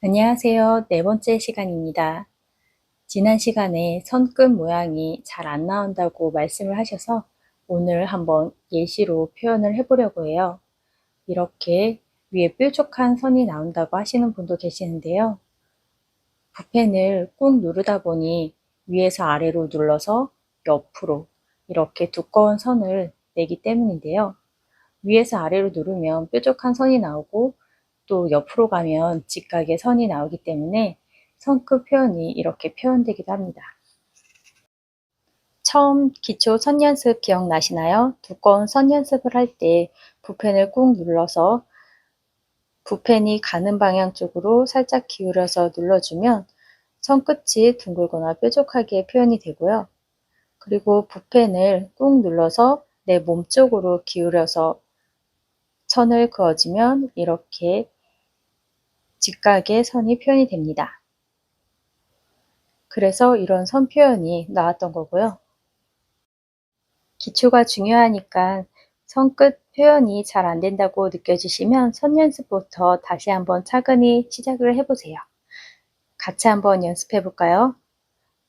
안녕하세요. 네 번째 시간입니다. 지난 시간에 선끝 모양이 잘 안 나온다고 말씀을 하셔서 오늘 한번 예시로 표현을 해보려고 해요. 이렇게 위에 뾰족한 선이 나온다고 하시는 분도 계시는데요. 붓펜을 꾹 누르다 보니 위에서 아래로 눌러서 옆으로 이렇게 두꺼운 선을 내기 때문인데요. 위에서 아래로 누르면 뾰족한 선이 나오고 또 옆으로 가면 직각의 선이 나오기 때문에 선끝 표현이 이렇게 표현되기도 합니다. 처음 기초 선 연습 기억나시나요? 두꺼운 선 연습을 할 때 붓펜을 꾹 눌러서 붓펜이 가는 방향 쪽으로 살짝 기울여서 눌러주면 선끝이 둥글거나 뾰족하게 표현이 되고요. 그리고 붓펜을 꾹 눌러서 내 몸 쪽으로 기울여서 선을 그어주면 이렇게 직각의 선이 표현이 됩니다. 그래서 이런 선 표현이 나왔던 거고요. 기초가 중요하니까 선끝 표현이 잘 안 된다고 느껴지시면 선 연습부터 다시 한번 차근히 시작을 해보세요. 같이 한번 연습해 볼까요?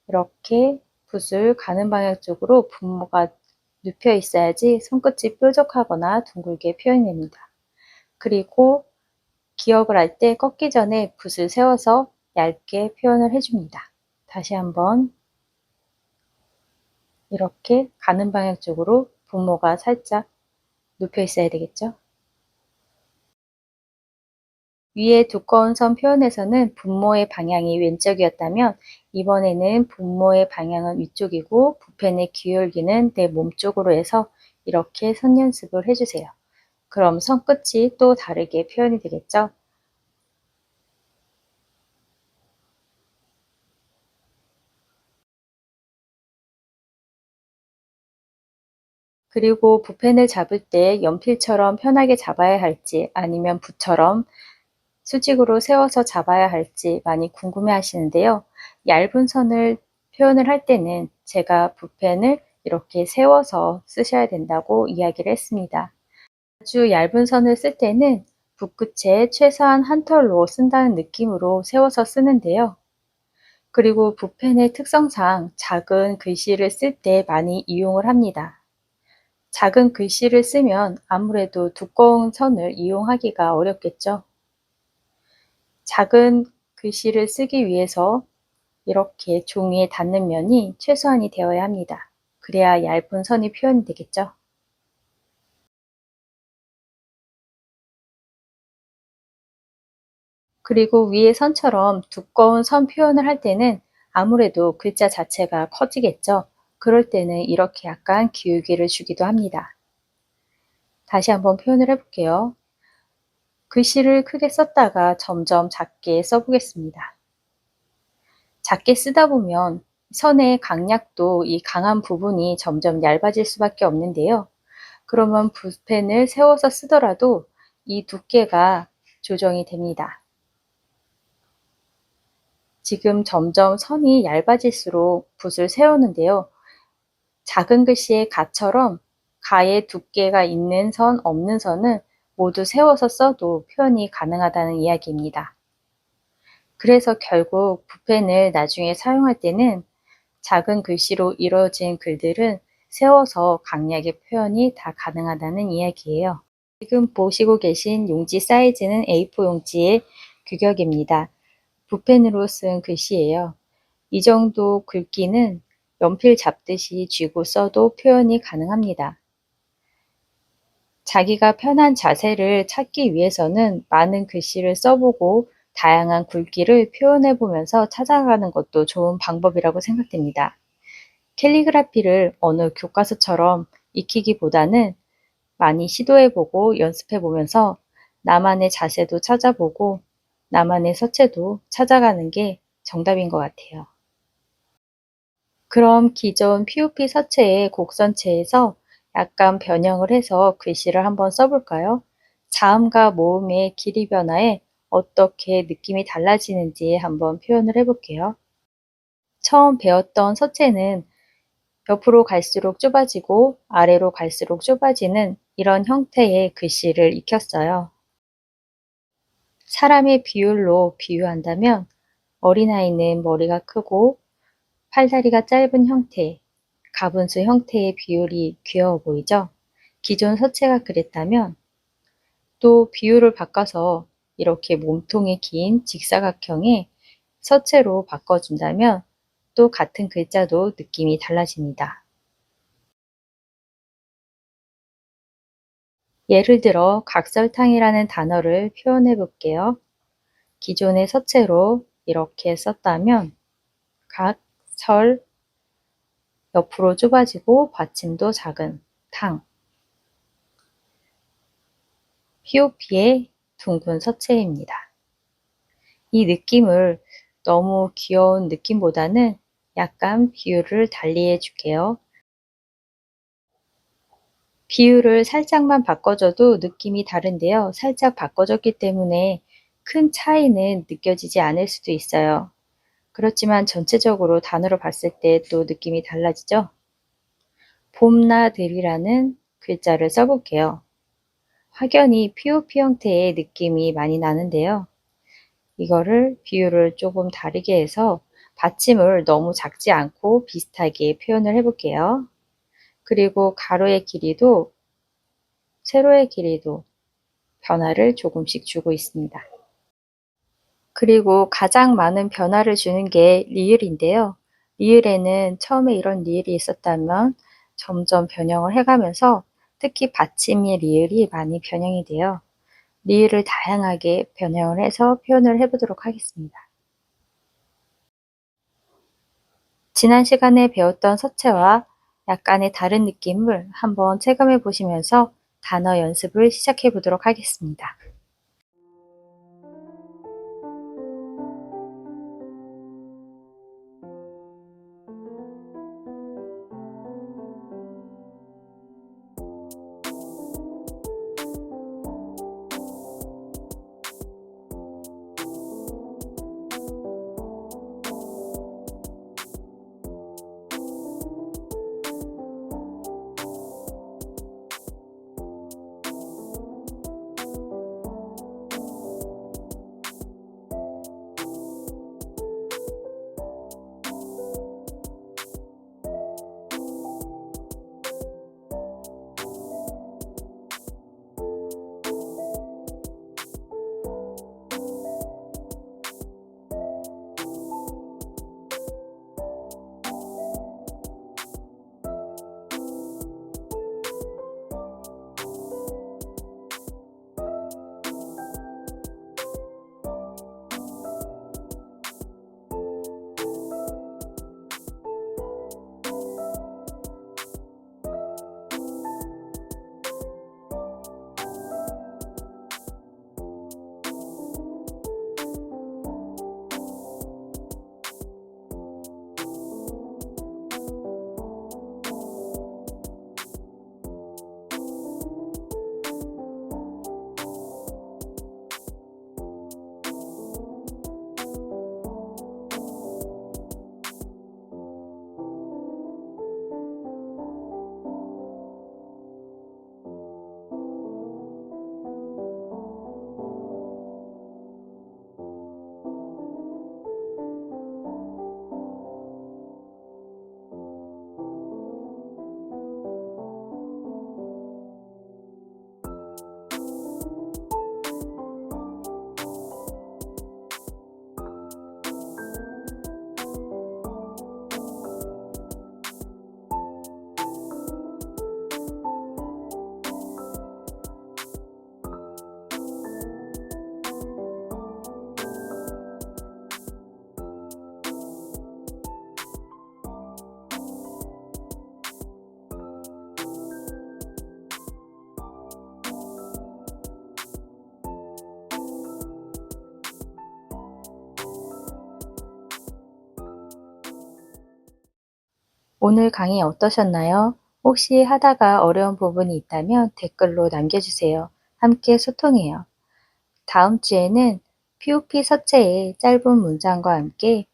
이렇게 붓을 가는 방향 쪽으로 분모가 눕혀 있어야지 손끝이 뾰족하거나 둥글게 표현이 됩니다. 그리고 기억을 할 때 꺾기 전에 붓을 세워서 얇게 표현을 해줍니다. 다시 한번 이렇게 가는 방향 쪽으로 분모가 살짝 눕혀 있어야 되겠죠? 위에 두꺼운 선 표현에서는 분모의 방향이 왼쪽이었다면 이번에는 분모의 방향은 위쪽이고 붓펜의 기울기는 내 몸 쪽으로 해서 이렇게 선 연습을 해주세요. 그럼 손끝이 또 다르게 표현이 되겠죠? 그리고 붓펜을 잡을 때 연필처럼 편하게 잡아야 할지 아니면 붓처럼 수직으로 세워서 잡아야 할지 많이 궁금해 하시는데요. 얇은 선을 표현을 할 때는 제가 붓펜을 이렇게 세워서 쓰셔야 된다고 이야기를 했습니다. 아주 얇은 선을 쓸 때는 붓끝에 최소한 한 털로 쓴다는 느낌으로 세워서 쓰는데요. 그리고 붓펜의 특성상 작은 글씨를 쓸 때 많이 이용을 합니다. 작은 글씨를 쓰면 아무래도 두꺼운 선을 이용하기가 어렵겠죠. 작은 글씨를 쓰기 위해서 이렇게 종이에 닿는 면이 최소한이 되어야 합니다. 그래야 얇은 선이 표현이 되겠죠. 그리고 위에 선처럼 두꺼운 선 표현을 할 때는 아무래도 글자 자체가 커지겠죠. 그럴 때는 이렇게 약간 기울기를 주기도 합니다. 다시 한번 표현을 해볼게요. 글씨를 크게 썼다가 점점 작게 써보겠습니다. 작게 쓰다 보면 선의 강약도 이 강한 부분이 점점 얇아질 수밖에 없는데요. 그러면 붓펜을 세워서 쓰더라도 이 두께가 조정이 됩니다. 지금 점점 선이 얇아질수록 붓을 세우는데요. 작은 글씨의 가처럼 가의 두께가 있는 선, 없는 선은 모두 세워서 써도 표현이 가능하다는 이야기입니다. 그래서 결국 붓펜을 나중에 사용할 때는 작은 글씨로 이루어진 글들은 세워서 강약의 표현이 다 가능하다는 이야기예요. 지금 보시고 계신 용지 사이즈는 A4 용지의 규격입니다. 붓펜으로 쓴 글씨예요. 이 정도 글귀는 연필 잡듯이 쥐고 써도 표현이 가능합니다. 자기가 편한 자세를 찾기 위해서는 많은 글씨를 써보고 다양한 글귀를 표현해 보면서 찾아가는 것도 좋은 방법이라고 생각됩니다. 캘리그라피를 어느 교과서처럼 익히기보다는 많이 시도해보고 연습해보면서 나만의 자세도 찾아보고 나만의 서체도 찾아가는 게 정답인 것 같아요. 그럼 기존 POP 서체의 곡선체에서 약간 변형을 해서 글씨를 한번 써볼까요? 자음과 모음의 길이 변화에 어떻게 느낌이 달라지는지 한번 표현을 해볼게요. 처음 배웠던 서체는 옆으로 갈수록 좁아지고 아래로 갈수록 좁아지는 이런 형태의 글씨를 익혔어요. 사람의 비율로 비유한다면 어린아이는 머리가 크고 팔다리가 짧은 형태, 가분수 형태의 비율이 귀여워 보이죠? 기존 서체가 그랬다면 또 비율을 바꿔서 이렇게 몸통이 긴 직사각형의 서체로 바꿔준다면 또 같은 글자도 느낌이 달라집니다. 예를 들어 각설탕이라는 단어를 표현해 볼게요. 기존의 서체로 이렇게 썼다면 각, 설, 옆으로 좁아지고 받침도 작은 탕, POP의 둥근 서체입니다. 이 느낌을 너무 귀여운 느낌보다는 약간 비율을 달리해 줄게요. 비율을 살짝만 바꿔줘도 느낌이 다른데요. 살짝 바꿔줬기 때문에 큰 차이는 느껴지지 않을 수도 있어요. 그렇지만 전체적으로 단어로 봤을 때 또 느낌이 달라지죠? 봄나들이라는 글자를 써볼게요. 확연히 POP 형태의 느낌이 많이 나는데요. 이거를 비율을 조금 다르게 해서 받침을 너무 작지 않고 비슷하게 표현을 해볼게요. 그리고 가로의 길이도 세로의 길이도 변화를 조금씩 주고 있습니다. 그리고 가장 많은 변화를 주는 게 리을인데요. 리을에는 처음에 이런 리을이 있었다면 점점 변형을 해가면서 특히 받침의 리을이 많이 변형이 돼요. 리을을 다양하게 변형을 해서 표현을 해보도록 하겠습니다. 지난 시간에 배웠던 서체와 약간의 다른 느낌을 한번 체감해 보시면서 단어 연습을 시작해 보도록 하겠습니다. 오늘 강의 어떠셨나요? 혹시 하다가 어려운 부분이 있다면 댓글로 남겨주세요. 함께 소통해요. 다음 주에는 POP 서체의 짧은 문장과 함께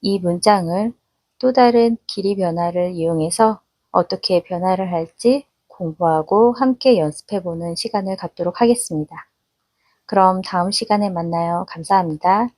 이 문장을 또 다른 길이 변화를 이용해서 어떻게 변화를 할지 공부하고 함께 연습해보는 시간을 갖도록 하겠습니다. 그럼 다음 시간에 만나요. 감사합니다.